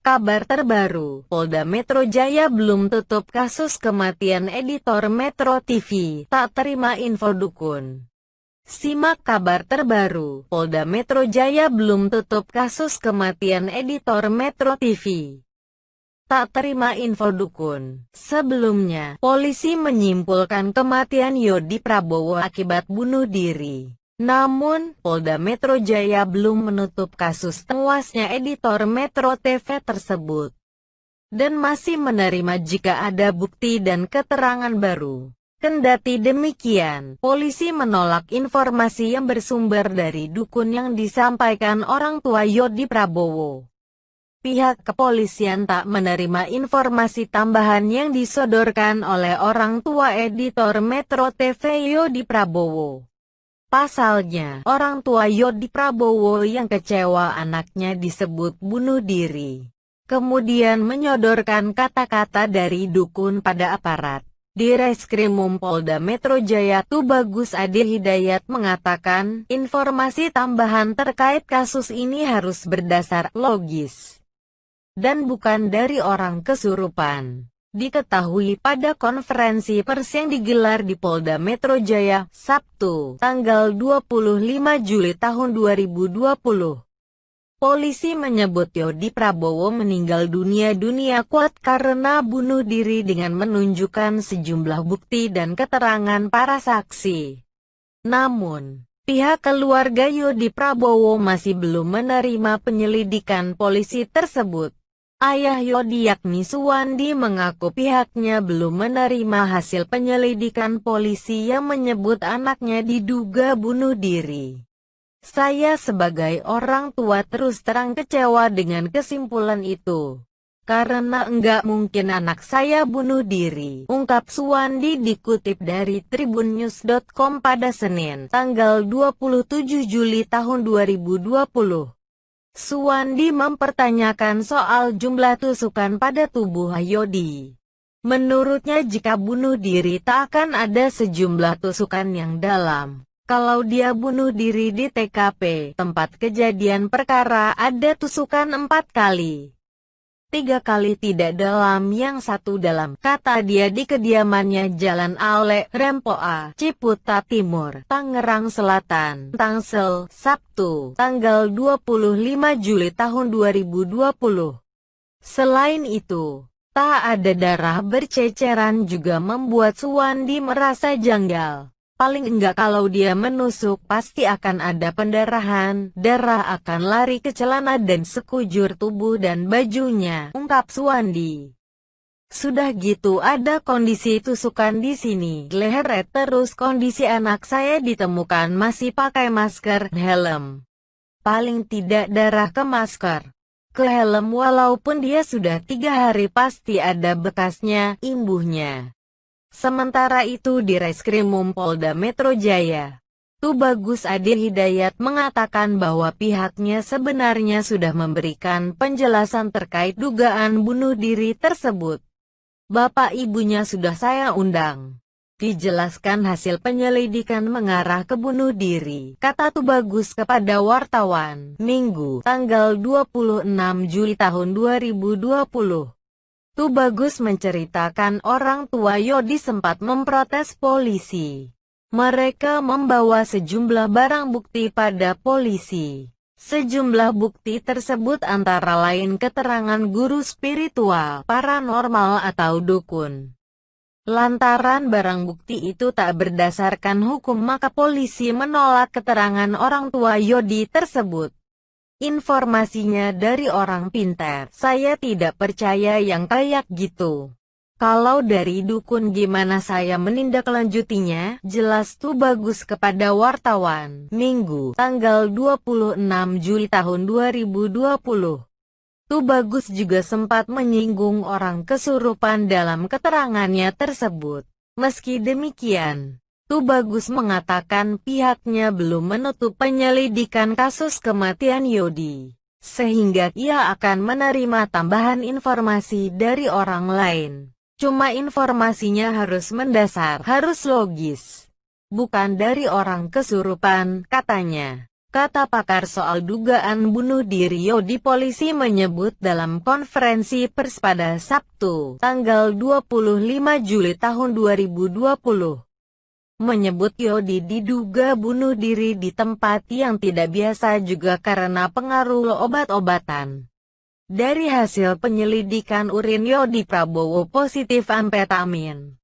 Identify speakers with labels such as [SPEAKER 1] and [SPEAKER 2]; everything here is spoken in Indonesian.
[SPEAKER 1] Kabar terbaru, Polda Metro Jaya belum tutup kasus kematian editor Metro TV, tak terima info dukun. Simak kabar terbaru, Polda Metro Jaya belum tutup kasus kematian editor Metro TV. Tak terima info dukun. Sebelumnya, polisi menyimpulkan kematian Yodi Prabowo akibat bunuh diri. Namun, Polda Metro Jaya belum menutup kasus tewasnya editor Metro TV tersebut. Dan masih menerima jika ada bukti dan keterangan baru. Kendati demikian, polisi menolak informasi yang bersumber dari dukun yang disampaikan orang tua Yodi Prabowo. Pihak kepolisian tak menerima informasi tambahan yang disodorkan oleh orang tua editor Metro TV Yodi Prabowo. Pasalnya, orang tua Yodi Prabowo yang kecewa anaknya disebut bunuh diri, kemudian menyodorkan kata-kata dari dukun pada aparat. Di Reskrimum Polda Metro Jaya, Tubagus Ade Hidayat mengatakan, informasi tambahan terkait kasus ini harus berdasar logis dan bukan dari orang kesurupan. Diketahui pada konferensi pers yang digelar di Polda Metro Jaya, Sabtu, tanggal 25 Juli tahun 2020. Polisi menyebut Yodi Prabowo meninggal dunia kuat karena bunuh diri dengan menunjukkan sejumlah bukti dan keterangan para saksi. Namun, pihak keluarga Yodi Prabowo masih belum menerima penyelidikan polisi tersebut. Ayah Yodi yakni Suwandi mengaku pihaknya belum menerima hasil penyelidikan polisi yang menyebut anaknya diduga bunuh diri. Saya sebagai orang tua terus terang kecewa dengan kesimpulan itu. Karena enggak mungkin anak saya bunuh diri, ungkap Suwandi dikutip dari tribunnews.com pada Senin, tanggal 27 Juli tahun 2020. Suwandi mempertanyakan soal jumlah tusukan pada tubuh Yodi. Menurutnya jika bunuh diri tak akan ada sejumlah tusukan yang dalam. Kalau dia bunuh diri di TKP, tempat kejadian perkara, ada tusukan 4 kali. 3 kali tidak dalam, yang 1 dalam, kata dia di kediamannya Jalan Aule, Rempoa, Ciputa Timur, Tangerang Selatan, Tangsel, Sabtu, tanggal 25 Juli tahun 2020. Selain itu, tak ada darah berceceran juga membuat Suwandi merasa janggal. Paling enggak kalau dia menusuk pasti akan ada pendarahan, darah akan lari ke celana dan sekujur tubuh dan bajunya, ungkap Suwandi. Sudah gitu ada kondisi tusukan di sini, leher, terus kondisi anak saya ditemukan masih pakai masker, helm. Paling tidak darah ke masker, ke helm, walaupun dia sudah 3 hari pasti ada bekasnya, imbuhnya. Sementara itu di Reskrimum Polda Metro Jaya, Tubagus Ade Hidayat mengatakan bahwa pihaknya sebenarnya sudah memberikan penjelasan terkait dugaan bunuh diri tersebut. Bapak ibunya sudah saya undang. Dijelaskan hasil penyelidikan mengarah ke bunuh diri, kata Tubagus kepada wartawan, Minggu, tanggal 26 Juli tahun 2020. Tubagus menceritakan orang tua Yodi sempat memprotes polisi. Mereka membawa sejumlah barang bukti pada polisi. Sejumlah bukti tersebut antara lain keterangan guru spiritual, paranormal atau dukun. Lantaran barang bukti itu tak berdasarkan hukum, maka polisi menolak keterangan orang tua Yodi tersebut. Informasinya dari orang pintar, saya tidak percaya yang kayak gitu. Kalau dari dukun gimana saya menindaklanjutinya, jelas Tubagus kepada wartawan, Minggu, tanggal 26 Juli tahun 2020. Tubagus juga sempat menyinggung orang kesurupan dalam keterangannya tersebut. Meski demikian, Tubagus mengatakan pihaknya belum menutup penyelidikan kasus kematian Yodi, sehingga ia akan menerima tambahan informasi dari orang lain. Cuma informasinya harus mendasar, harus logis, bukan dari orang kesurupan, katanya. kata pakar soal dugaan bunuh diri Yodi. Polisi menyebut dalam konferensi pers pada Sabtu, tanggal 25 Juli tahun 2020, menyebut Yodi diduga bunuh diri di tempat yang tidak biasa juga karena pengaruh obat-obatan. Dari hasil penyelidikan urin Yodi Prabowo positif amfetamin.